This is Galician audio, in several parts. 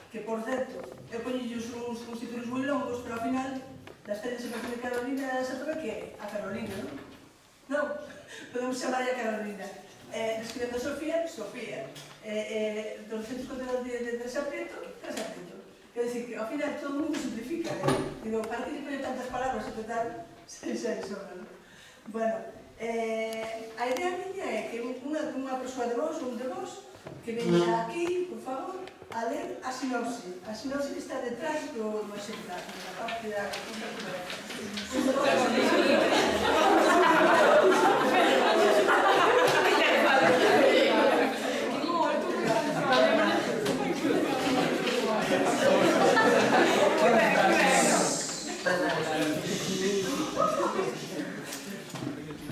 Que, por certo, eu poñillos uns títulos moi longos, pero ao final das teles se parece de Carolina, xa sabe que é a Carolina, non? Non, podemos chamar a Carolina. Describendo a Sofía, Sofía. 200 conteúdos de Teresa Prieto, Teresa Prieto. Quer dicir que ao final todo o mundo simplifica, digo, para que lle poño tantas palabras e total, xa é sobra, non? Bueno, a idea miña é que unha persoa de vos, un de vos, que veña aquí, por favor, a ler a sinopse. A sinopse que está detrás do exemplar, na parte da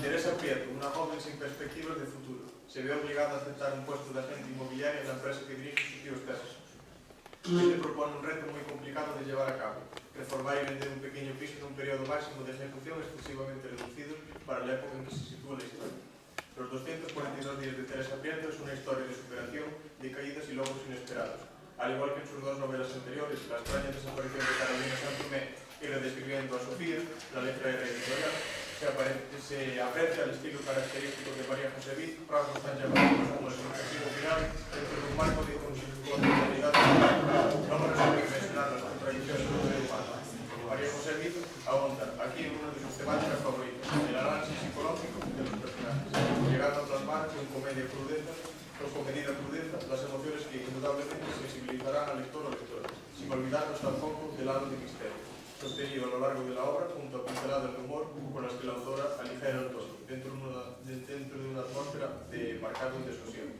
Teresa Prieto, unha joven sin perspectivas de futuro. Se ve obligada a aceptar un puesto de agente inmobiliaria na empresa que dirige sus tíos Tesas. Se propone un reto moi complicado de llevar a cabo: reformar e vender un pequeño piso nun período máximo de ejecución exclusivamente reducido para a época en que se sitúa la historia. Los 242 días de Teresa Prieto es una historia de superación, de caídas y logros inesperados. Al igual que en sus dos novelas anteriores, La extraña desaparición de Carolina Santomé y Redescribiendo a Sofía, la letra R editorial, se aprecia el estilo característico de María José Viz, rasgos tan llamativos como el significativo final dentro de un marco de constitucionalidad. No me resuelve mencionar las contradicciones del ser humano. María José Viz ahonda aquí en una de sus temáticas favoritas, el análisis psicológico de los personajes, llegando a plasmar con comedida crudeza las emociones que indudablemente sensibilizarán al lector o lectora, sin olvidarnos tampoco del halo de misterio, sostenido a lo largo de la obra junto a pinceladas de humor con las que la autora aligera el tono, dentro de una atmósfera de marcado desosiego.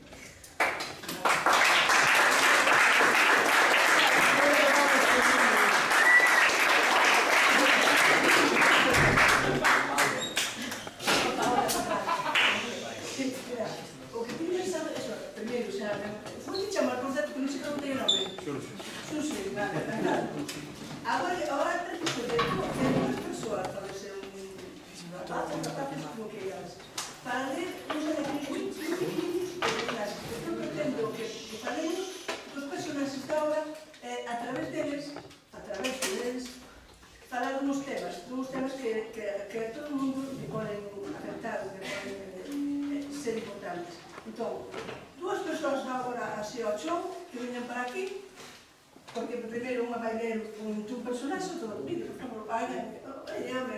Ahora preciso de dos persoas para ser para ler uns artigos muy pequenos de personaxes. Eu pretendo que falemos dos personaxes da obra a través deles, falar uns temas que a todo o mundo le poden afectar, que poden ser importantes. Entón, dúas persoas da obra así ao chão que veñan para aquí, porque primeiro unha vai ler un personaxe, todo o vídeo, por favor, hombre,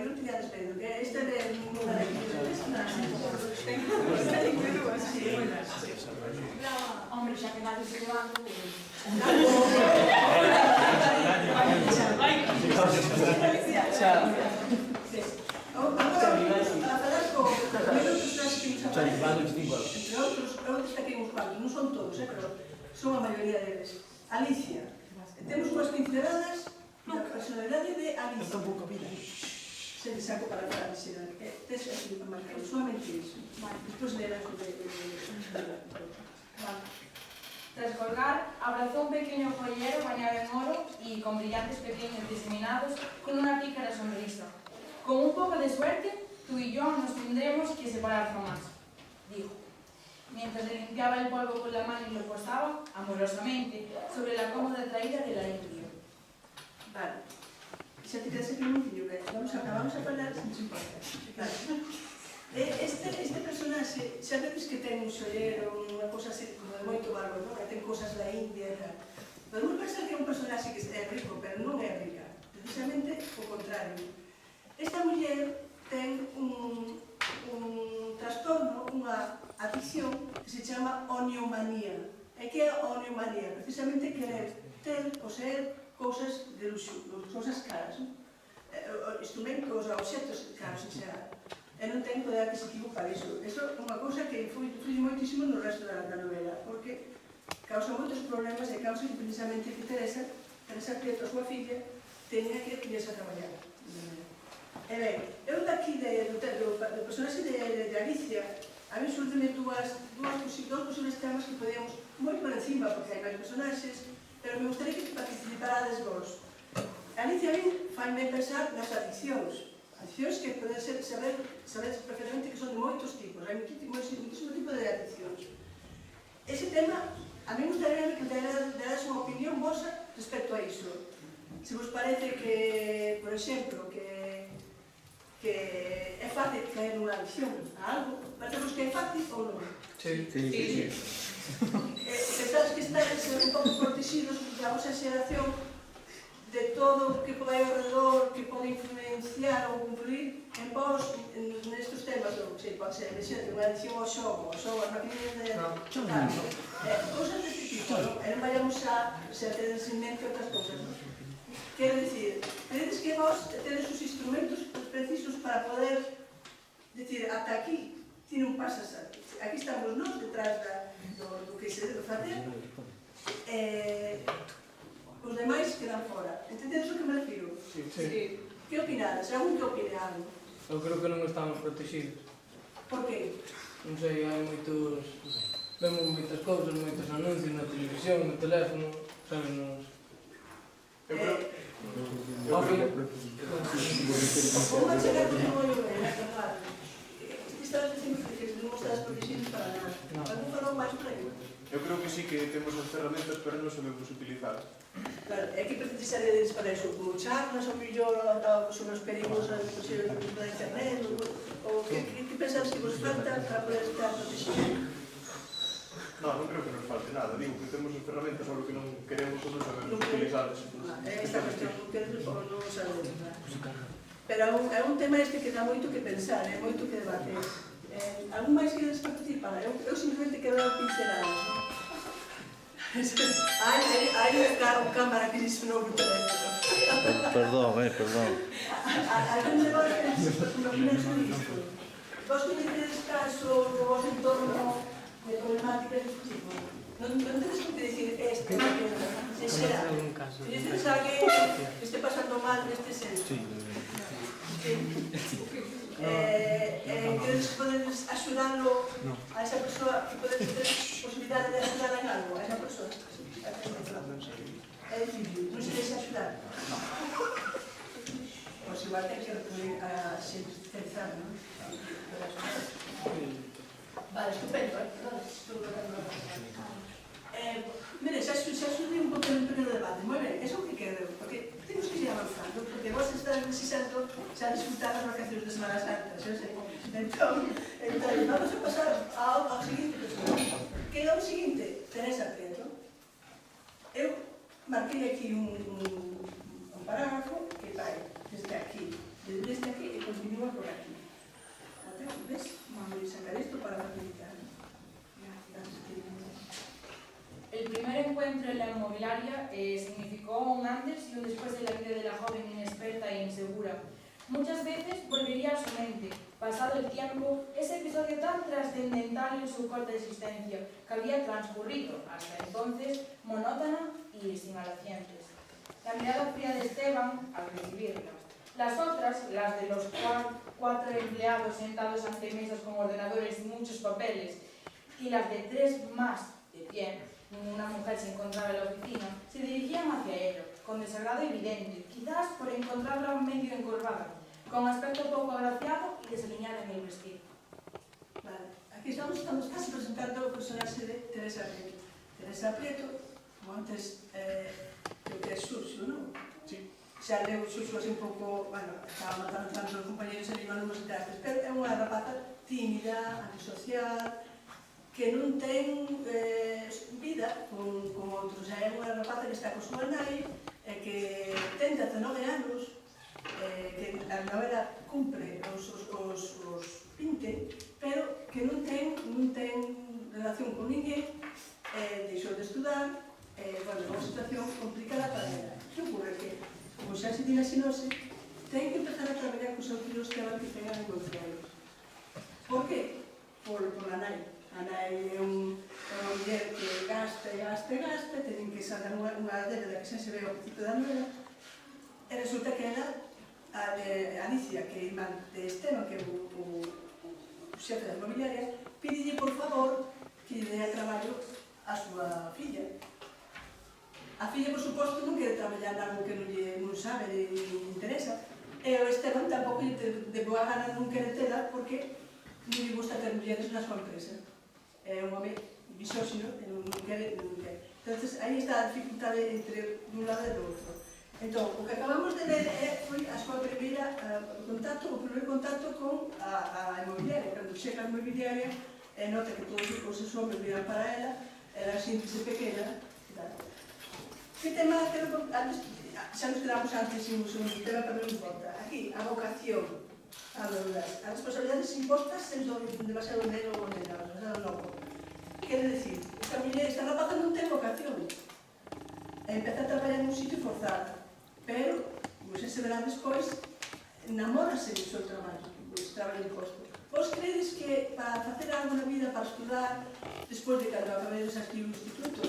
non tiñades medo, que este de ninguna de aquí, hombre, xa que nadie se levanta, a falar con o primeiro personaxe que nos aparece, entre outros, eu destaquei uns cuantos, non son todos, pero son a maioría deles. Alicia. Temos unhas pinceladas da personalidade de Alicia. Se le saco para falar de xeral. Tes así marcado, solamente iso. Despois lerás o de... Tras colgar, abrazó un pequeño joyero bañado en oro y con brillantes pequeños diseminados con una pícara sonrisa. Con un poco de suerte, tú y yo nos tendremos que separar jamás, dijo, mientras le limpiaba el polvo con la mano y lo posaba, amorosamente, sobre la cómoda traída de la limpia. Vale. Xa te quedas aquí un minutinho, vamos a falar sin importa. Este personaxe, xa vedes que ten un xollero, unha cosa así, como de moito valor, non? Que ten cosas da India e tal. Podemos pensar que é un personaxe que é rico, pero non é rica. Precisamente o contrario. Esta muller ten un trastorno, unha adicción que se chama oniomanía. E que é a oniomanía? Precisamente querer ter, poseer cousas de luxo, cousas caras, instrumentos, obxectos caros en xeral. E non ten poder adquisitivo para iso. Iso é unha cousa que influye moitísimo no resto da novela, porque causa moitos problemas e causa que precisamente que Teresa Prieto, a súa filla, teña que irse a traballar. E ben, eu daqui do personaxe de Alicia, a mí surtenme dous posibles temas que podemos moi por encima, porque hai máis personaxes, pero me gustaría que participarades vos. Alicia a mí faime pensar nas adiccións. Adiccións que poden ser, sabedes perfectamente que son de moitos tipos, hai moitísimo tipo de adiccións. Ese tema, a mí gustaría que deras unha opinión vosa respecto a iso. Se vos parece que, por exemplo, que é fácil caer nunha adicción a algo, parecemos que é fácil ou non? Sí. Pensades que estáis un pouco protegidos da vosa xeración de todo o que pode ao redor, que pode influenciar ou influir en vos nestes temas, non sei, pode ser unha adicción ao xogo, as maquinillas de xogar, cousas deste tipo, e non vayamos a ter en mente outras cousas. Quero dicir, credes que vos tedes os instrumentos precisos para poder dicir, ata aquí, ti non pasas, aquí estamos nós detrás do que se debe facer, os demais quedan fora. Entendedes o que me refiro? Sí. Que opinades? Algún que opine algo? Eu creo que non estamos protegidos. Por que? Non sei, hai moitos... Vemos moitas cousas, moitos anuncios na televisión, no teléfono, sabes, nos... Como chegar que non ollo ben, é claro. Estabas dicindo que non estás protegidos para nada. Algún falou máis por aí? Eu creo que sí que temos as ferramentas, pero non sabemos utilizar. Claro, é que precisaredes para eso, como charlas, ou mellor, sobre os perigos da internet, ou que pensades que vos falta para poder estar protegidos? Non creo que nos falte nada, digo que temos as ferramentas, só que non queremos ou non sabemos utilizarlas. Esta cuestión, non queredes ou non sabemos. Pero é un tema este que dá moito que pensar, é moito que debater. Algún máis queres participar? Eu simplemente quero dar pinceladas. Hai un cámara que dice no teléfono. Perdón. Algún de vos opinas sobre isto? Vos coñecedes casos do vos entorno de problemáticas deste tipo? Non tedes por que dicir este, se será. Coñecedes alguén que este pasando mal neste senso? Queres podedes axudarlo a esa persoa, que podedes ter posibilidade de axudar en algo a esa persoa? É difícil, non se deixa axudar? Pois igual ten que recurrir a xente especializada, non? Vale, estupendo, estou tratando de pasar. Mire, xa xudei un pouco en primeiro debate, moi ben, eso que quero, porque temos que ir avanzando, porque vos estás precisando xa disfrutar as vacacións de Semana Santa, xa sei. Entón, vamos a pasar ao seguinte personaje. Que é o seguinte? Teresa Prieto. Eu marquei aquí un parágrafo que vai desde aquí e continúa por aquí. ¿Ves? Vamos a sacar isto para facilitar. El primer encuentro en la inmobiliaria significó un antes y un después de la vida de la joven inexperta e insegura. Muchas veces volvería a su mente, pasado el tiempo, ese episodio tan trascendental en su corta existencia, que había transcurrido, hasta entonces, monótona y sin alicientes. La mirada fría de Esteban al recibirlas. Las otras, las de los cuatro empleados sentados ante mesas con ordenadores y muchos papeles, y las de tres más de pie, ninguna mujer se encontraba en la oficina, se dirigían hacia ella, con desagrado evidente, quizás por encontrarla medio encorvada, con aspecto poco agraciado y desaliñada en el vestido. Vale. Aquí estamos casi presentando o personaxe de Teresa Prieto. Teresa Prieto, como antes, creo que é Xurxo, non? Sí. Xa leu Xurxo así un pouco, bueno, estaba matando tantos os compañeros e animando unos trastes, pero é unha rapaza tímida, antisocial, que non ten vida con outros. É unha rapaza que está co súa nai, que ten 19 anos, que a novela cumpre os 20, pero que non ten relación con ninguén, deixou de estudar, bueno, é unha situación complicada para ela. Que ocorre? Que, como xa se di na sinose, ten que empezar a traballar cos seus filhos que van que pegan en controles. Por que? Por a nai. A nai é unha muller que gasta e gasta e gasta, teñen que sacar unha débeda que xa se ve ao principio da novela, e resulta que ela, Alicia, que é irmã de Esteban, que é o xefe da inmobiliaria, pídelle por favor que lle dé traballo a súa filla. A filla, por suposto, non quere traballar algo que non sabe ni interesa, e o Esteban tampouco de boa gana non quere tela porque non lle gusta ter mulleres na súa empresa. É un home misóxino e non quere. Entón, aí está a dificultade entre un lado e do outro. Entón, o que acabamos de ver foi a súa primeiro contacto con a inmobiliaria. Cando chega a inmobiliaria, nota que todos os homes miran para ela, era síntese pequena, e tal. Que tema, xa nos quedamos antes sin un tema, pero non importa. Aquí, a vocación, as responsabilidades impostas sendo demasiado neno ou nena, demasiado loco. Quere decir, esta rapaza non ten vocación. Empeza a traballar nun sitio forzada, pero, como xa se verá despois, enamórase do seu traballo, do traballo imposto. Vos credes que para facer algo na vida, para estudar, despois de cando acabedes aquí o instituto,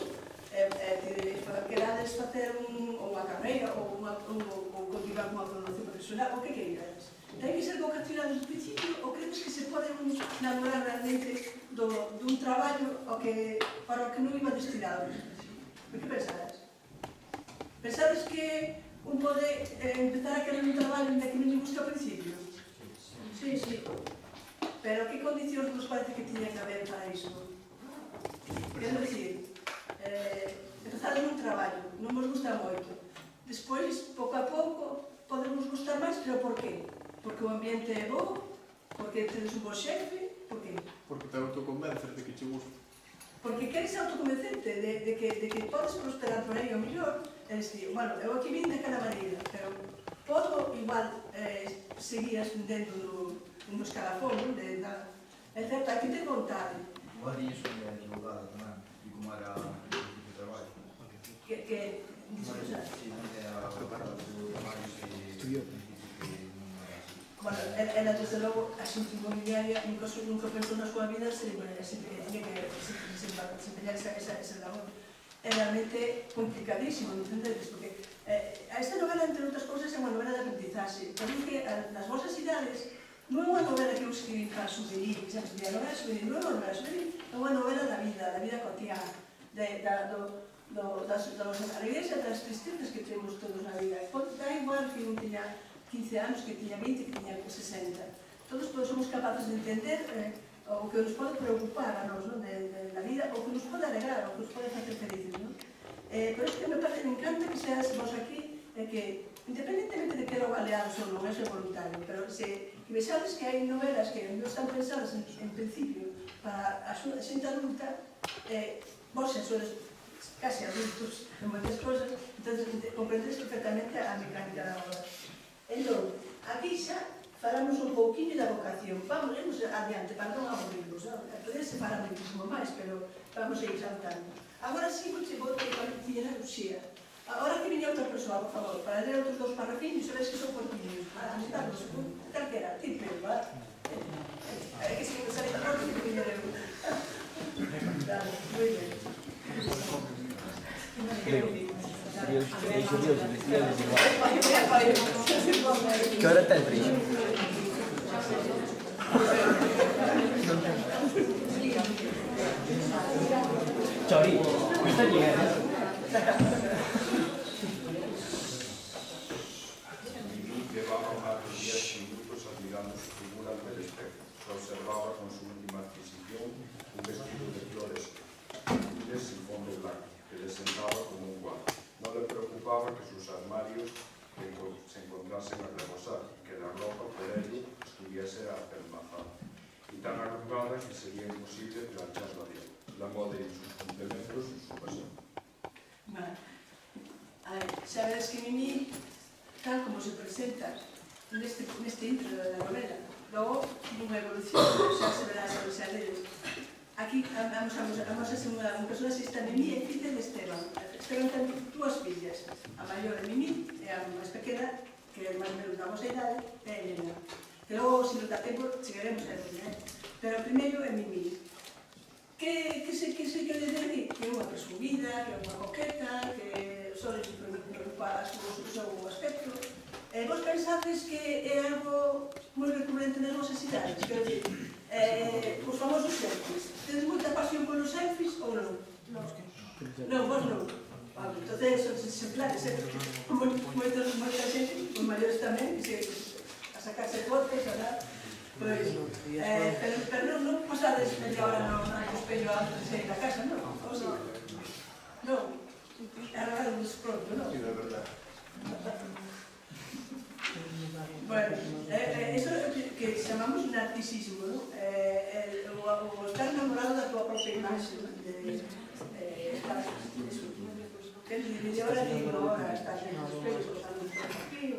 querades facer unha carreira ou continuar unha formación profesional, o que queiras? Ten que ser vocacionado desde o principio ou credes que se pode namorar realmente dun traballo para o que non iba destinado desde o principio? Por que pensades? Pensades que un pode empezar a querer un traballo onde que non lle gusta ao principio? Sí, sí. Pero que condicións vos parece que tiña que haber para iso? Quero dicir, empezades un traballo, non vos gusta moito. Despois, pouco a pouco, podemos gustar máis, pero por qué? Porque o ambiente é bo? Porque tedes un bo xefe? Por qué? Porque te autoconvences de que che gusta. Porque queres autoconvencente de que podes prosperar por aí o mellor, e dicir, bueno, eu aquí vim daquela maneira, pero podo igual seguir ascendendo no escalafón, é certo, aquí ten vontade. Igual iso é advogada tamén, e como era o tipo de traballo. Que discusa. Si non era advogada do Marius e principio que non era así. Bueno, ela, desde logo, a xente inmobiliaria nunca pensou na súa vida se tiña que desempeñar esa labor. É realmente complicadísimo, entendedes? Porque esta novela, entre outras cousas, é unha novela de aprendizaxe. Pero que nas vosas idades non é unha novela que eu escribí para subir, que xa escribí a novela subir, non é unha novela subir, é unha novela da vida cotidiana, das alegrías e das tristezas que temos todos na vida. Da igual que un tiña 15 anos, que tiña 20, que tiña 60. Todos somos capaces de entender o que nos pode preocupar a nós na vida, o que nos pode alegrar, o que nos pode facer felices. Por iso que me encanta que seas vos aquí, que independentemente de que era baleados ou non, é voluntario, pero que vexades que hai novelas que non están pensadas en principio para a xente adulta, vos xa sodes casi adultos en moitas cosas, entón comprendes perfectamente a mecánica da obra. Entón, aquí xa falamos un pouquinho da vocación. Vamos adiante para non aburrirnos. Poderse falar muitísimo máis, pero vamos a ir saltando. Agora sí, vou ter a Lucía. Agora que viña outra persoa, por favor, para ler outros dos parrafiños, sabes que son cortiños. Para necesitarlos, calquera, ti, pero, va? É que se me sale a corte que viña eu. Dale, moi ben. ¿Qué hora está el brillo? Chori, ¿está llegando? Llevaba más de 10 minutos admirando su figura ante el espejo. Se observaba con su última adquisición un vestido de flores azules y fondo blanco, que le sentaba como un guante. No le preocupaba que sus armarios se encontrasen a rebosar y que la ropa por ello estuviese apelmazada. Y tan arrugada que sería imposible plancharla bien. La moda y sus complementos en su pasión. Vale. A ver, sabes que Mimi, tal como se presenta neste intro da novela, logo nunha evolución, xa se verá xa deles. Aquí vamos a un personaxe está Mimi e filla de Esteban. Esteban ten dúas fillas, a maior é Mimi e a máis pequena, que é máis menos da vosa idade, é Elena. Que logo, se nos dá tempo, chegaremos a Elena, pero primeiro é Mimi. Que se quere dizer aquí? Que é unha presumida, que é unha coqueta, que só les preocupa o seu aspecto. Vos pensades que é algo moi recurrente nas vosas idades? Quero dicir, os famosos selfies. Tedes moita pasión polos selfies ou non? Non, vos non. Entón, son exemplares, moita xente, os maiores tamén, a sacarse fotos, a pero non pasades media hora no espello antes de sair da casa, non? Ou si? Non. Arreglados pronto, non? Sí, de verdad. Bueno, eso que chamamos narcisismo, non? O estar enamorado da tua propia imaxe, non? Que media hora ni unha hora estar en os espellos, colocando por aquí,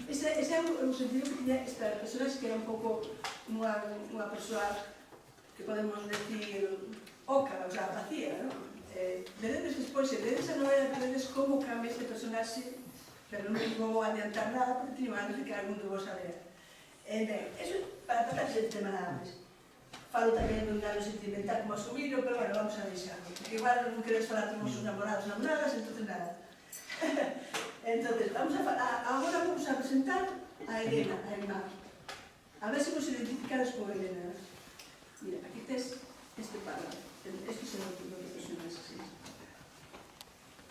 ese é o sentido que tiña esta persona, que era un pouco unha persoa que podemos decir oca, o sea, vacía, non? Veredes despois, se veredes a novela, veredes como cambia este personaxe, pero non vou adiantar nada, porque teño ganas de que algún de vos a ver. Ben, eso para tratar ese tema nada máis. Falo tamén dun lado sentimental como asumilo, pero bueno, vamos a deixarlo, porque igual non queres falar con os namorados, namoradas, entonces nada. Entonces, agora vamos a presentar a Elena, a irmá. A ver se vos identificades con Elena. Mira, aquí tes este párrafo. Este es el título de personajes.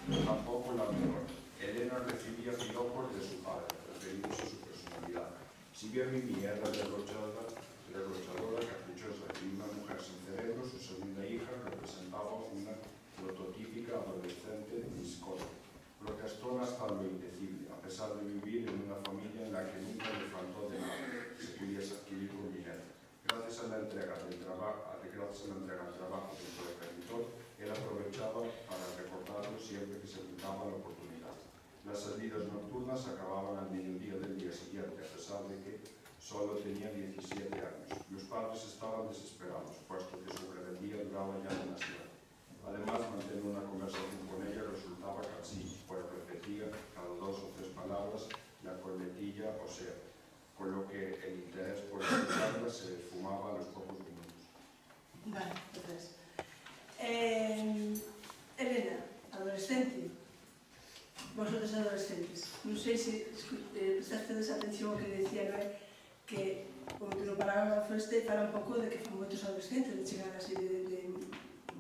Tampoco la menor. Elena recibía piropos de su padre, referidos a su personalidad. Si bien Mimi era derrochadora, caprichosa y una mujer sin cerebro, su segunda hija representaba una prototípica adolescente discorde. Protestó hasta lo indecible, a pesar de vivir en una familia en la que nunca le faltó de nada que se pudiese adquirir con dinero. Gracias a la entrega del trabajo dentro del creditor, él aprovechaba para recordarlo siempre que se brindaba la oportunidad. Las salidas nocturnas acababan al mediodía del día siguiente, a pesar de que solo tenía 17 años. Los padres estaban desesperados, puesto que su rebeldía duraba ya demasiado. Además, mantener una conversación con ella resultaba cansino, pues repetía cada 2 o 3 palabras la coletilla o sea, con lo que el interés por escucharla se esfumaba a los pocos minutos. Vale, entonces. Elena, adolescente. Vosotros adolescentes. Non sei se prestastedes atención ao que decía, non é? Que o que no parágrafo este fala un pouco de que fan moitos adolescentes de chegar así de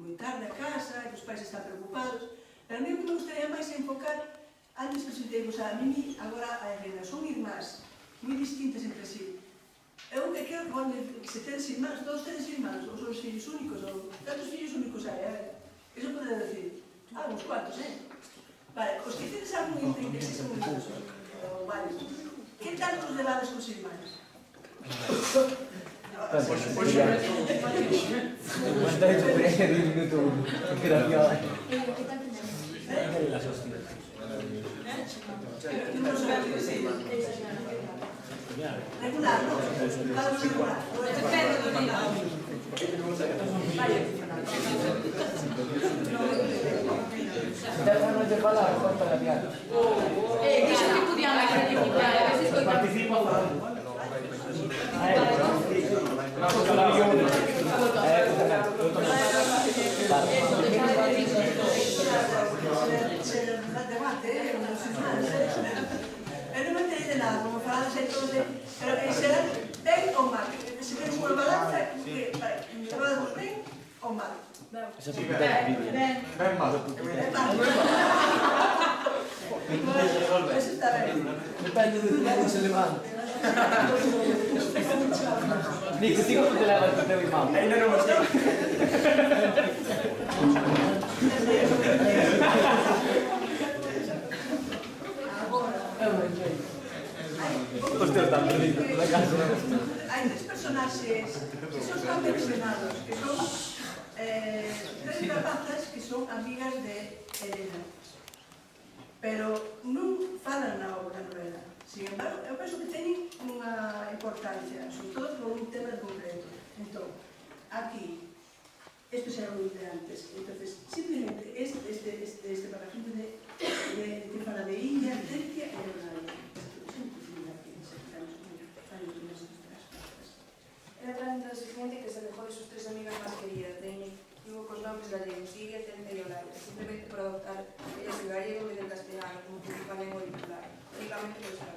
moi tarde a casa, e os pais están preocupados. Pero a mí o que me gustaría máis é enfocar, antes presentemos a Mimi, agora a Elena. Son irmás moi distintas entre sí. Eu que creo que quando se tedes irmáns, todos tedes irmáns, ou son os fillos únicos, ou tantos fillos únicos hai, a ver, eso pode decir. Uns cuantos, Vale, os que tedes algún interés son moi casos, vale. Que tal os debades cos irmáns? Regular, non? Cada un regular. Depende do día. Déjanos de falar, corta la piada. Dixo que podían participar, a veces que Participa falando. Eu non me enterei de nada, como falades aí todos de... Pero será ben ou mal? Se tens unha balanza, que levamos ben ou mal? Eso sí, ben mal. Ben mal. Eso está ben. Depende de cómo se levanta. Nico, digo que te levas o teu irmão. Ainda non o sei. Os teus están perdidos, na casa. hai tres personaxes que son tan mencionados, que son tres rapazas que son amigas de Elena, pero non falan na obra novela. Sin embargo, eu penso que teñen unha importancia, sobre todo por un tema concreto. Entón, aquí, estos eran os de antes, entonces, simplemente este parrafito que fala de Illa, Tecia e Eulalia. Era tan transigente que se dejó de sus tres amigas más queridas, de equívocos nombres gallegos, Iria, Tencia y Eulalia, simplemente por adoptar ellas el gallego en vez del castellano como principal lengua vehicular, únicamente por estar.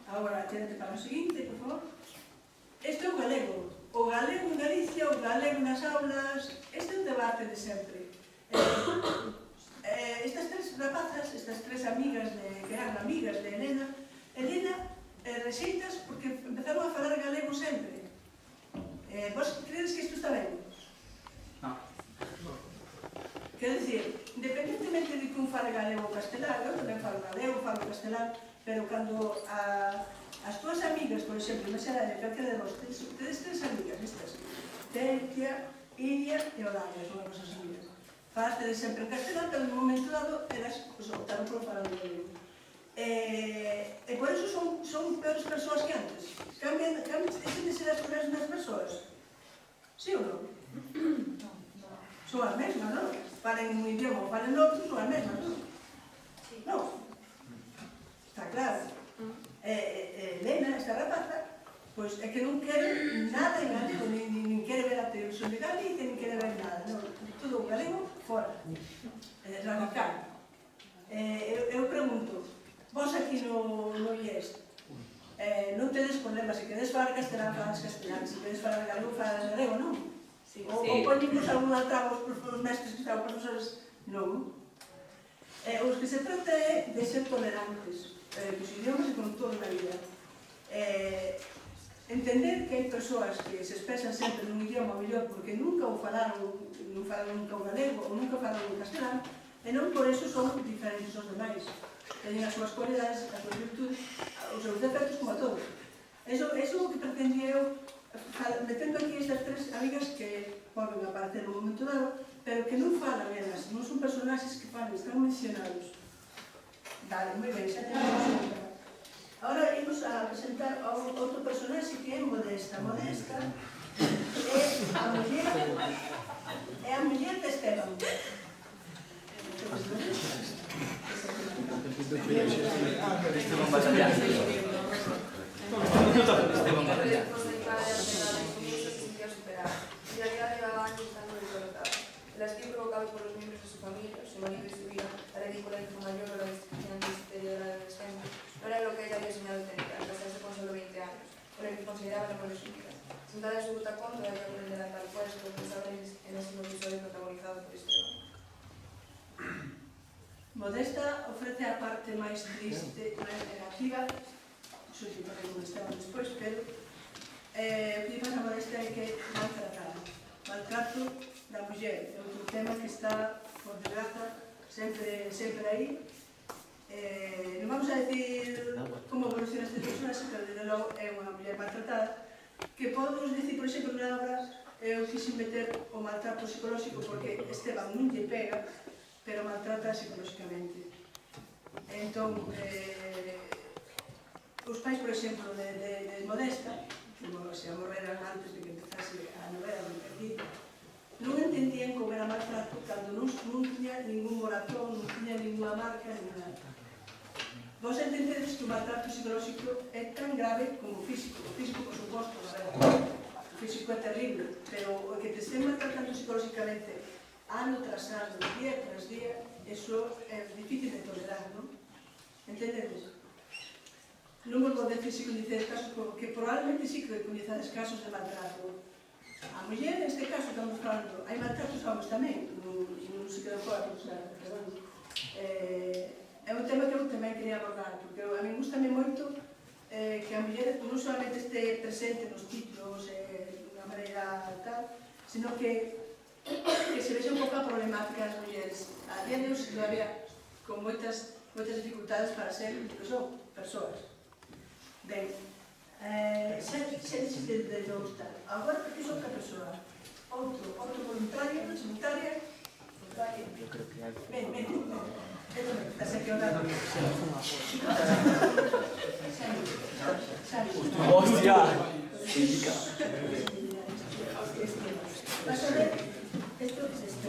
Agora, térate para o seguinte, por favor. Este é o galego. O galego en Galicia, o galego nas aulas, este é un debate de sempre. Estas tres rapazas, estas tres amigas que eran amigas de Elena, rexeitas porque empezaron a falar galego sempre. Vos credes que isto está ben? Non. Quero dicir, independentemente de que un fale galego ou castelán, eu tamén falo galego, falo castelán, pero cando as túas amigas, por exemplo, na xera de calquera de vos, tedes tres amigas, estas, Tencia, Iria e Eulalia, son as vosas amigas. Falaste sempre en castelán, pero no momento dado optaron por falar galego. E por eso son peores persoas que antes. Deixen de ser as mesmas persoas. Sí ou non? Son as mesmas, non? Falen un idioma ou falen outro, son as mesmas, non? Non. Está claro. Elena, esta rapaza, pois é que non quere nada en galego, nin quere ver a televisión de Galicia, nin quere ver nada, non? Todo o galego, fora. Radical. Eu pregunto, vos aquí no IES, non tedes problemas, se quedes falar castelán, falas castelán, se quedes falar galego, falas galego, non? Ou poñemos algún trabos por os mestres que están por profesores, non. Os que se trata é de ser tolerantes, cos idiomas e con toda a vida. Entender que hai persoas que se expresan sempre nun idioma mellor porque nunca o falaron, non falaron nunca o galego ou nunca falaron o castelán, e non por eso son diferentes aos demais. Teñen as súas cualidades, as súas virtudes, os seus defectos como a todos. Eso é o que pretendía eu, metendo aquí estas tres amigas que poden aparecer no momento dado, pero que non falan elas, non son personaxes que falan, están mencionados. Vale, moi ben, xa tenemos. Agora imos a presentar a outro personaxe que é Modesta. Modesta é a muller de Esteban. Esteban Batallán. Esteban Batallán. En realidad llevaba años estando desbaratada. El hastío provocado por los miembros de su familia, su marido y su vida, la ridícula hijo mayor o la distinción de la adolescente, no era lo que ella había soñado tener al casarse con solo 20 años, por el que consideraba el amor de su vida. Sentada en su butacón, todavía con el delantal puesto, pensaba en ese episodio protagonizado por Esteban. Modesta ofrece a parte máis triste, máis negativa, xo que parei con Esteban despois, pero o que pasa a Modesta é que maltratada. Maltrato da muller é outro tema que está, por desgraza, sempre aí. Non vamos a decir como evoluciona este personaxe, pero desde logo é unha muller maltratada, que podemos decir, por exemplo, na obra, eu quixen meter o maltrato psicolóxico porque Esteban non lle pega, pero maltrata psicolóxicamente. Entón, os pais, por exemplo, de Modesta, que se amorreran antes de que empezase a novela do Perdido, non entendían como era maltrato cando non tiña ningún moratón, non tiña ninguna marca, ningún nada. Vos entendedes que o maltrato psicolóxico é tan grave como o físico. O físico, por suposto, o físico é terrible, pero o que te estén maltratando psicolóxicamente ano tras ano, día tras día, eso é difícil de tolerar, non? Entendedes? Non vos vou decir se coñecedes casos, porque probablemente sí que coñecedes casos de maltrato. A muller, neste caso, estamos falando, hai maltratos homens tamén, non se queda fora, pero bueno, é un tema que eu tamén quería abordar, porque a mí gustame moito que a muller non solamente este presente nos títulos, de unha maneira tal, sino que se vexe un pouco a problemática das mulleres. A día de hoxe todavía con moitas dificultades para ser o que son persoas. Ben, Xentes de non estar. Agora, porque son outra persoa. Outro voluntario, voluntaria. Ben. Estás aquí ahora. Hostia! Vas a ver, esto es esto.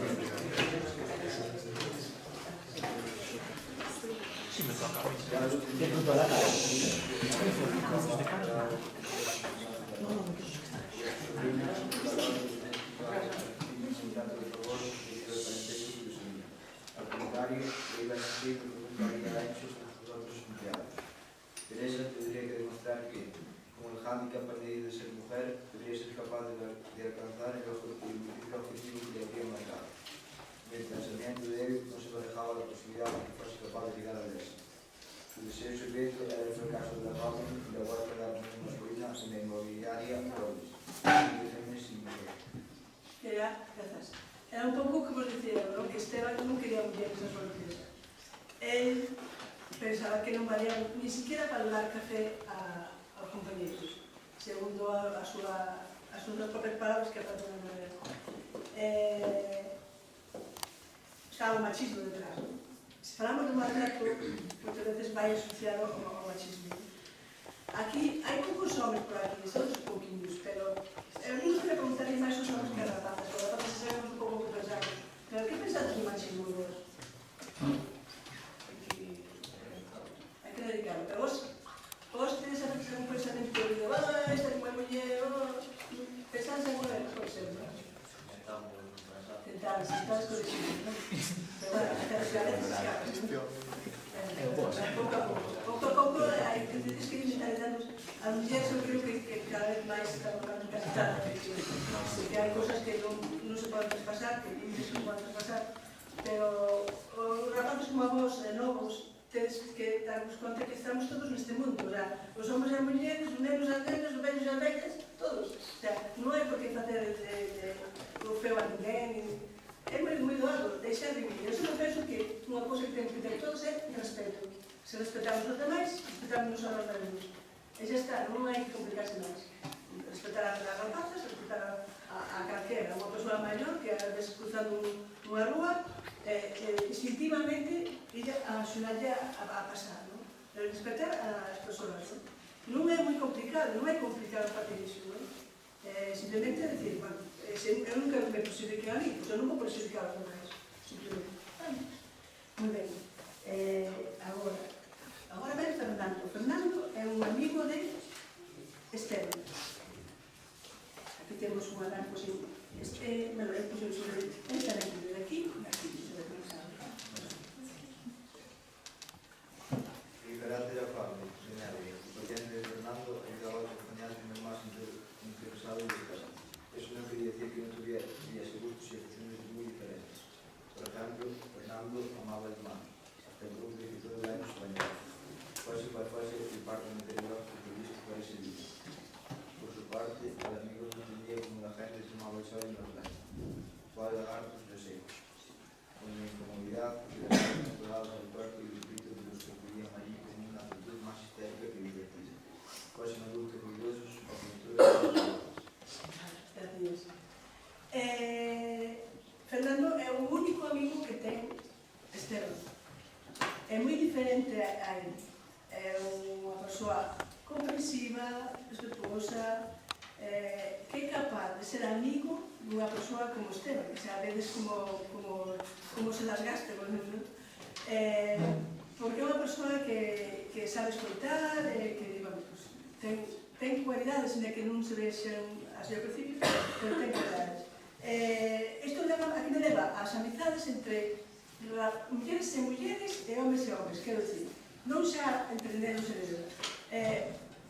¿Qué puto la cara? Al contrario, le iba a decir que nunca había hecho con sus otros empleados. Teresa tendría que demostrar que, con el hándicap añadido de ser mujer, podría ser capaz de alcanzar el objetivo que le había marcado. En el pensamiento de él no se manejaba la posibilidad de que fuese capaz de llegar a eso. Su deseo secreto era el fracaso de la joven y la huerta de la masculina en la inmobiliaria Robles. Era un pouco como decía, ¿no? Que Esteban non quería mulleres na súa empresa. Él pensaba que non valía ni siquiera para dar café aos compañeros, segundo as súas propias palabras que aparte non era. Estaba o machismo detrás. Se falamos de maltrato, moitas veces vai asociado ao machismo. Aquí hai poucos homens por aquí, son uns pouquinhos, pero a mí me gustaría preguntarle máis aos homens que as rapazas, porque as rapazas sabemos un pouco o que pensamos. Pero que pensades do machismo vos? Hai que dedicarlo. Pero vos tedes un pensamento de esta como é muller, pensades en muller, por exemplo. Tentades con eso, non? Pero bueno, a veces escapas. Pouco a pouco, hai que tedes que ir mentalizando as mulleres. Eu creo que cada vez máis estamos capacitadas, que hai cosas que non se poden traspasar, que límites non poden traspasar, pero os rapazes como a vos, novos, tedes que darvos conta que estamos todos neste mundo, o sea, os homens e as mulleres, os nenos e as nenas, os vellos e as vellas, todos. O sea, non hai por que facer o feo a ninguén. É moi doado, deixar de vivir. Eu só penso que unha cousa que temos que ter todos é respeto. Se respetamos os demais, respetamos a nós mesmos. E xa está, non hai que complicarse máis. Respetar as rapazas, respetar a calquera, unha persoa maior que a veces cruzando unha rúa, instintivamente illa a axudarlle a pasar, non? Pero respetar as persoas, non? Non é moi complicado, non é complicado para iso, non? Simplemente é dicir, bueno, eu nunca me perxudiquei a mí, pois eu non vou perxudicar aos demais, simplemente. Moi ben. Agora ven Fernando. Fernando é un amigo de Esteban. Aquí temos un anarco así. Bueno, é posible sobre esta de aquí, El carácter afable, señale, el paciente de Fernando ayudaba a acompañar en el más interesado de casa. Eso no quería decir que no tuviese gustos y aficiones muy diferentes. Por ejemplo, Fernando amaba el mar, hasta el grupo de que todo el año se bañaba. Fuese cual fuese el parque interior que previsto para ese día. Por su parte, el amigo no entendía como la gente se tomaba el sol en los baños. Fue a lagartos deseos. Con la incomodidad que le habían controlado al puerto y los gritos de los que acudían allí con una actitud más histérica que divertida. Fuesen adultos ruidosos o aventuras Gracias. Fernando é o único amigo que ten Esteban. É moi diferente a él. É unha persoa comprensiva, respetuosa, que é capaz de ser amigo dunha persoa como Esteban, que sabedes como se las gasta con él, non? Porque é unha persoa que sabe escoitar, que bueno, pues, ten cualidades, ainda que non se vexan así ao principio, pero ten cualidades. Isto aquí me leva ás amizades entre mulleres e mulleres e homes e homes, quero dicir, non xa entre nenos e nenas.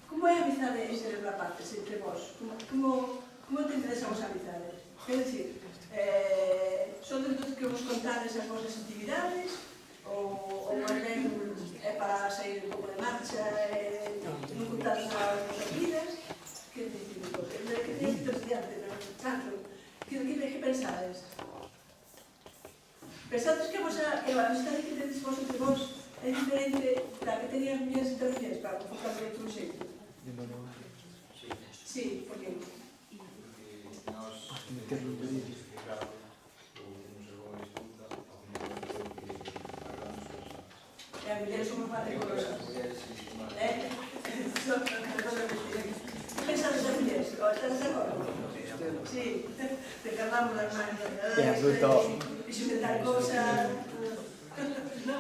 Como é a amizade entre os rapaces, entre vós? Como entendedes a vosa amizade? Quero dicir, son dos que vos contades as vosas actividades ou máis ben é para sair un pouco de marcha e non contades as vosas vidas? Quero dicir, que tenéis interesante, tanto, que pensades? Pensades que a amistade que tedes vos entre vos é diferente da que tenían mulleres entre mulleres, para enfocarlo de outro xeito? Sí, porque Porque nós identificado ou temos algunha disputa, ao final creo que hablamos personas. a mulleres somos máis rigorosas. As mulleres e máis. Que pensades das mulleres? Estás de acordo? Sí, te cargamos las manos. E se inventar cosas... No.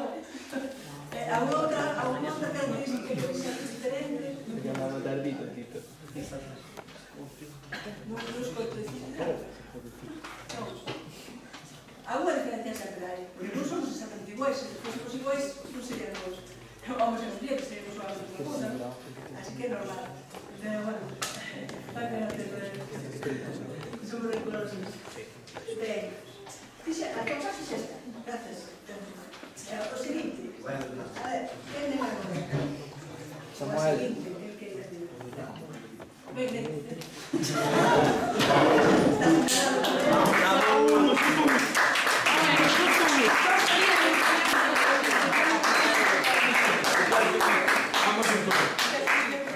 ¿Alguna otra característica que sea diferente? Se llamaba tardito, Tito. No os conto decir nada. No. Alguna diferencia sempre hai, porque non somos exactamente iguais, se fósemos iguais, non seríamos homens e mulleres, seríamos a mesma cosa, ¿no? Así que é normal. Pero bueno, somos rigurosos. Ben, a cosa é esta, gracias. O seguinte, a ver, quen é máis bonito? Samuel. O seguinte, que queira decir. Ben, ben.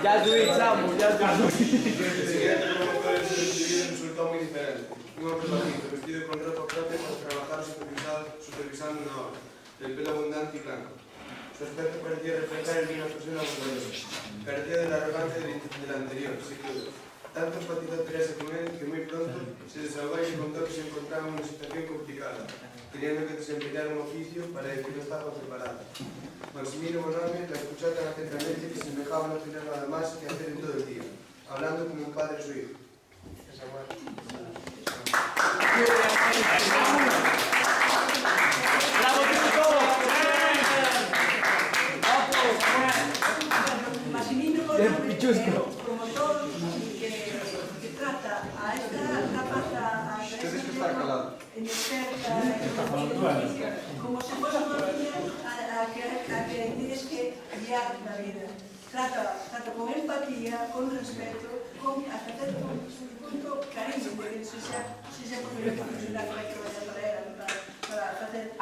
Ya suizamos, ya suizamos. El siguiente promotor de vida resultó muy diferente. Un hombre bajito, vestido con ropa propia para trabajar supervisando una obra, del pelo abundante y blanco. Su aspecto parecía reflejar el de una persona bondadosa. Carecía de la arrogancia del anterior, sin duda. Tanto empatizó Teresa con él que muy pronto se desahogó y le contó que se encontraba en una situación complicada, teniendo que desempeñar un oficio para el que no estaba preparada. Maximino Boname la escuchó tan atentamente que semejaba no tener nada más que hacer en todo el día, hablando como un padre a su hijo. Maximino Boname, promotor que trata a esta rapaza, a esta como se fuese una niña a que tienes que guiar la vida. Trata con empatía, con respeto, con hasta cierto punto cariño, porque si se puede funcionar para que vaya para hacer a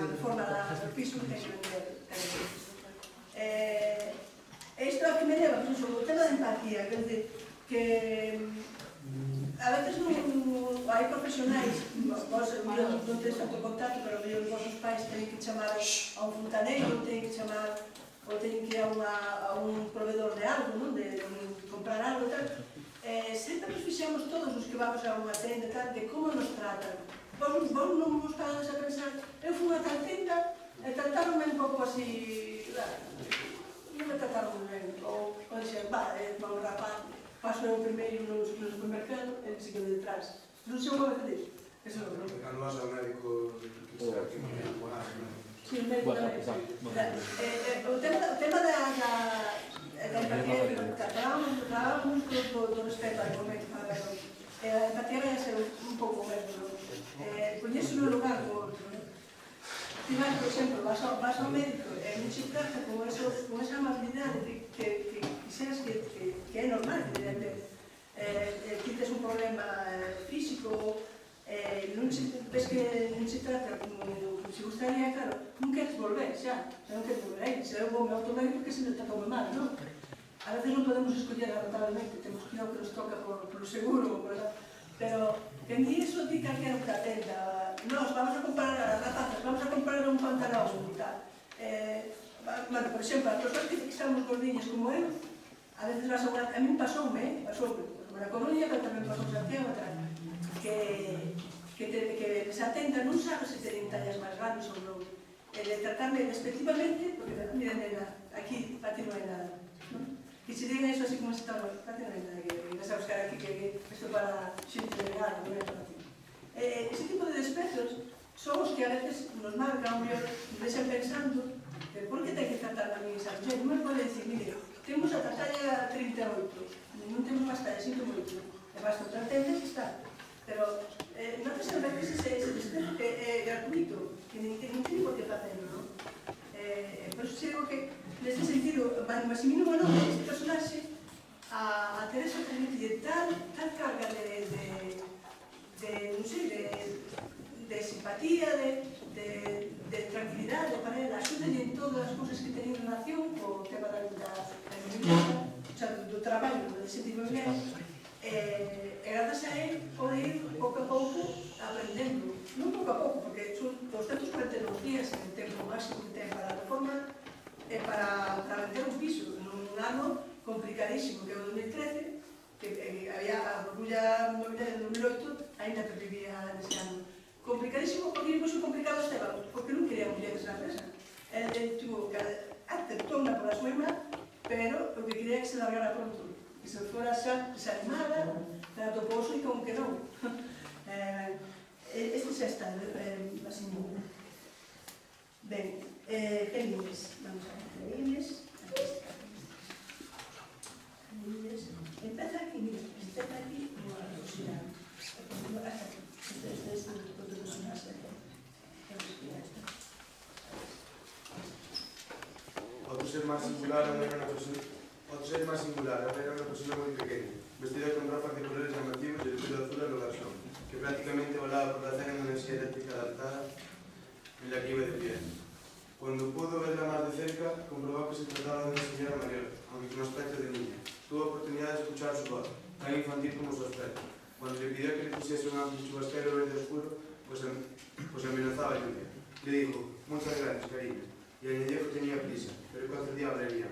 reforma del piso que hay que vender. Esto a que me lleva, pues, sobre el tema de empatía, es decir, que a veces hai profesionais, vos non tedes tanto contacto, pero os vosos pais teñen que chamar a un fontaneiro, teñen que chamar, ou teñen que ir a un proveedor de algo, non? De comprar algo e tal. Sempre nos fixamos todos os que vamos a unha tenda tal, de como nos tratan. Vos non vos parades a pensar, eu fui a tal tenda e trataronme un pouco así, non me trataron ben, ou dixen, vamos rapaz, paso eu primeiro no supermercado e sigo detrás. Non sei como fazer. Eso non. Calmas ao médico que será que me aguarda. Sí, o médico tamén. O tema da empatía, falábamos do respeto ao momento. A empatía vai a ser un pouco mesmo. Poñerse no lugar por... Ti vas, por exemplo, vas ao médico e non se trata con esa amabilidade que quixeras que é normal, evidentemente. Ti tes un problema físico, ves que non se trata como se gustaría, claro, non queres volver xa, non queres volver aí, se eu vou ao automédico porque se me tratou mal, non? A veces non podemos escoller lamentablemente, temos que ir ao que nos toca polo seguro, ¿verdad? Pero que ni eso di calquera outra tenda, nos vamos a comprar as rapazas, vamos a comprar un pantalón e tal. Bueno, por exemplo, as persoas que estamos gordiñas como eu, a veces vas a unha... A mí pasoume, na Coruña, pero tamén pasou en Santiago, que esa tenda non sabe se teñen tallas máis grandes ou non. De tratarme despectivamente, porque, mira, nena, aquí para ti non hai nada. Que se digan eso así como se está, para ti non hai nada, que vas a buscar aquí, que isto para xente legal, non é para ti. Ese tipo de desprezos son os que a veces nos marcan, nos deixan pensando por que ten que tratar a mí esa mujer. Non me pode dicir, mire, temos a talla 38, non temos máis talla, sinto moito, e basta outra tenda que está. Pero non te sabe que ese desprezo que é gratuito, que non ten por que facelo, non? Por iso digo que, neste sentido, Maximino Boname, este personaxe, a Teresa transmite tal carga non sei, de simpatía, de tranquilidade para ela, axúdalle en todas as cousas que teñen relación co tema da do traballo, de xente inmobiliaria, e grazas a él pode ir pouco a pouco aprendendo, non pouco a pouco, porque son 242 días en o tempo máximo que ten para a reforma e para vender un piso nun ano complicadísimo, que é o 2013, que había a burbulla inmobiliaria de 2008, ainda que vivía nese ano. Complicadísimo, porque foi complicado Esteban, porque non quería mulleres na empresa. Ele tuvo que aceptou unha por a súa irmá, pero o que quería que se largara pronto, que se fora xa desanimada, pero toposo e como que non. Este xa está, así non. Ben, Felimes, vamos a ver, Felimes, empeza aquí, mira, empeza aquí, no a velocidade. Hasta aquí, este é o que nos hace aquí. Otro ser más singular aún era una persona muy pequeña, vestida con ropas de colores llamativos y el pelo azul a lo garzón, que prácticamente volaba por la acera en una silla eléctrica adaptada en la que iba de pie. Cuando pudo verla más de cerca, comprobó que se trataba de una señora mayor, aunque con aspecto de niña. Tuvo oportunidad de escuchar su voz, tan infantil como su aspecto. Cuando le pidió que le pusiese un amplio chubasquero verde oscuro, pues amenazaba lluvia. Le dijo, muchas gracias, cariño, y añadió que tenía prisa, pero concedía hablaría.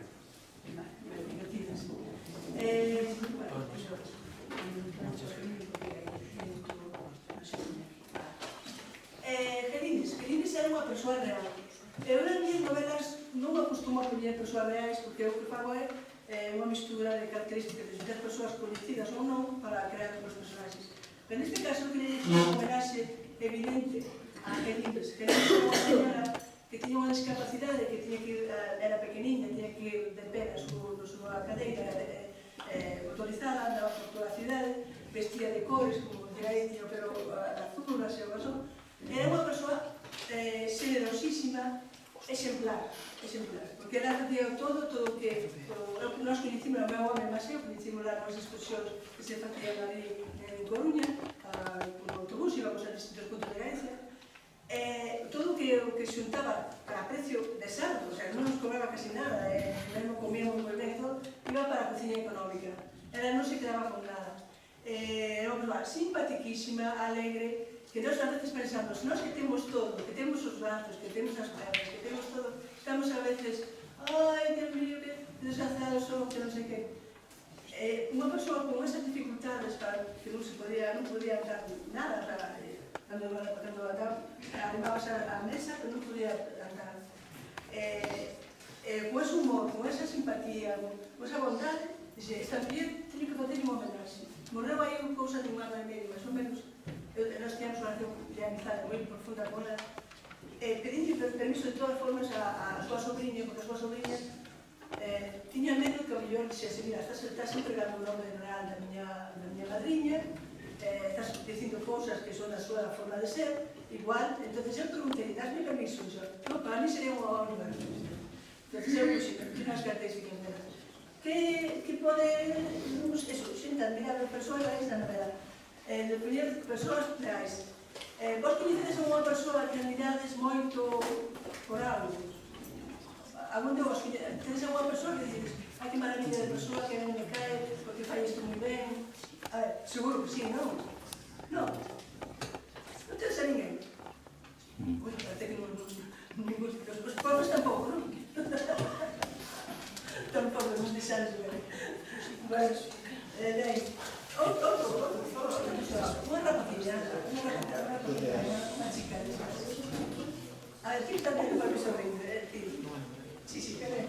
Felimes era unha persoa real. Eu nas minhas novelas non acostumo a poñer persoas reais, porque o que fago é unha mistura de características de das persoas coñecidas ou non para crear os personaxes. Pero neste caso queria dicir unha homenaxe evidente a Felimes. Felimes era unha señora que tiña unha discapacidade, que tiña que ir, era pequeniña, tiña que ir de pé na súa cadeira motorizada, andaba por toda a cidade, vestía de cores, como dirai, tiña o pelo azul, así o gasón. Era unha persoa generosísima, exemplar, porque ela facía todo o que nós coñecimos, o meu home máis eu, coñecimos lá nas excursións que se facían ali en Coruña, con o autobús, íbamos a distintos puntos de Galicia, todo o que xuntaba para precio de saldo, o sea, non nos cobraba casi nada, mesmo comíamos moi ben e todo, iba para a cociña económica. Ela non se quedaba con nada. Era unha persoa simpatiquísima, alegre, que nós a veces pensamos, nós que temos todo, que temos os brazos, que temos as pernas, que temos todo, estamos a veces, ai, Dios mío, que desgraciados son, que non sei que. Unha persoa con esas dificultades, que non podía dar nada, cando animabas a mesa, pero non podía andar. Con ese humor, con esa simpatía, con esa bondade, dixe, esta muller teño que facer unha homenaxe. Morreu aí unha cousa de un ano e medio, máis ou menos. Nós tínhamos unha relación de amizade moi profunda con ela. Pedinlle permiso de todas formas a súa sobrinha, porque a súa sobrinha tiña medo que ao mellor dixese, mira, estás entregando o nome real da miña madriña, estás dicindo cousas que son a súa forma de ser, igual, entonces eu preguntei, dasme permiso? Non, para mí sería unha honra. Entonces eu puxei unhas características delas. Que pode, eso, xente admirable, persoas reais da novela. De poñer persoas reais. Vos coñecedes a unha persoa que admirades moito por algo? Algum de vos tedes a unha persoa que dices, que maravilla de persoa que non me cae, porque fai isto moi ben? A ver, seguro que sí, non? Non. Non tedes a ninguén? Ui, parece que non os pobres tampouco, non? Tampouco nos deixades ver. Bueno, ben, outro, unha rapacilla, unha chica de esas. A ver, que está tendo para que se reír, sí, que ben.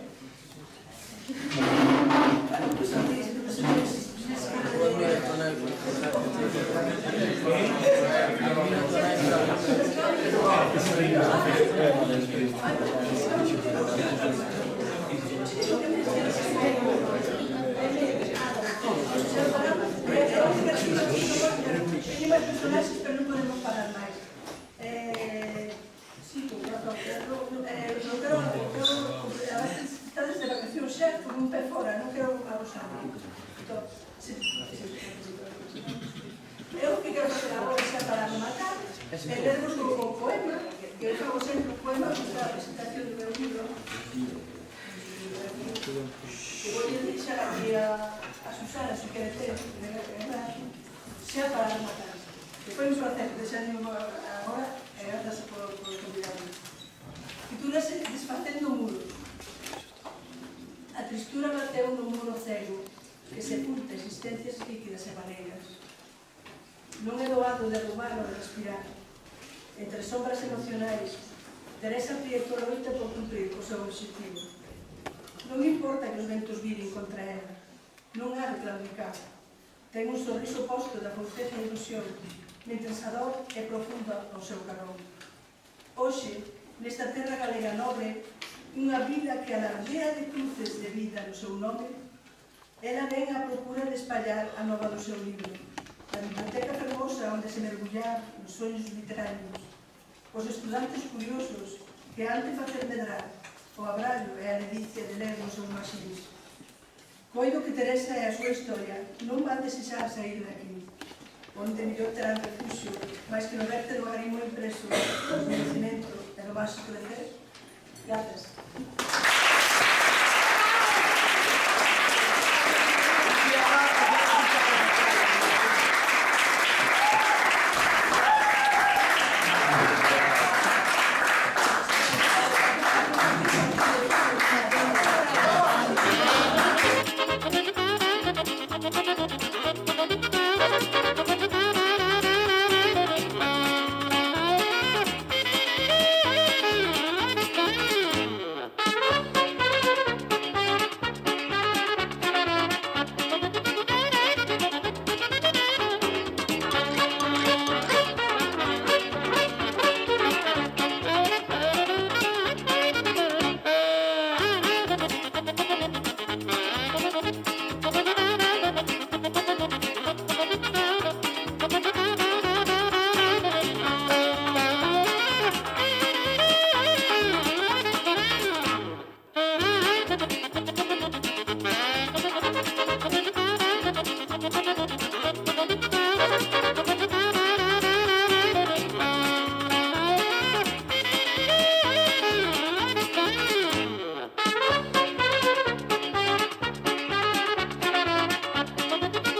Bueno, pues aquí, Teño máis personaxes, pero non podemos falar máis. Sí, non quero, estades de vacacións xa, con un pé fora, non quero abusar. Eu que quero facer agora xa para rematar, lervos o poema, que eu fago sempre o poema da presentación do meu libro, que vou deixar aquí a Susana, quere ter, xa para rematar. Depois o acerto de xanimo agora, e grazas por convidar-me. Titúlase Desfacendo muros. A tristura bateu no muro cego que sepulta existencias líquidas e maneiras. Non é doado derrubar ou respirar. Entre sombras emocionais, Teresa Prieto loita por cumprir o seu objetivo. Non importa que os ventos viren contra ela, non ha de claudicar. Ten un sorriso posto da forteza e ilusión, mentres a dor é profunda ao seu carón. Hoxe, nesta terra galega nobre, unha vila que alardea de cruces de vida no seu nome, ela ven á procura de espallar a nova do seu libro, a biblioteca fermosa onde se mergullar nos sueños literarios, os estudantes curiosos que han de facer medrar o abrallo e a ledicia de ler nos seus máximos. Coido que Teresa e a súa historia non van desexar sair daqui, onde mellor terán refugio, máis que no verte do agarimo impreso, do conhecimento e do básico de ser,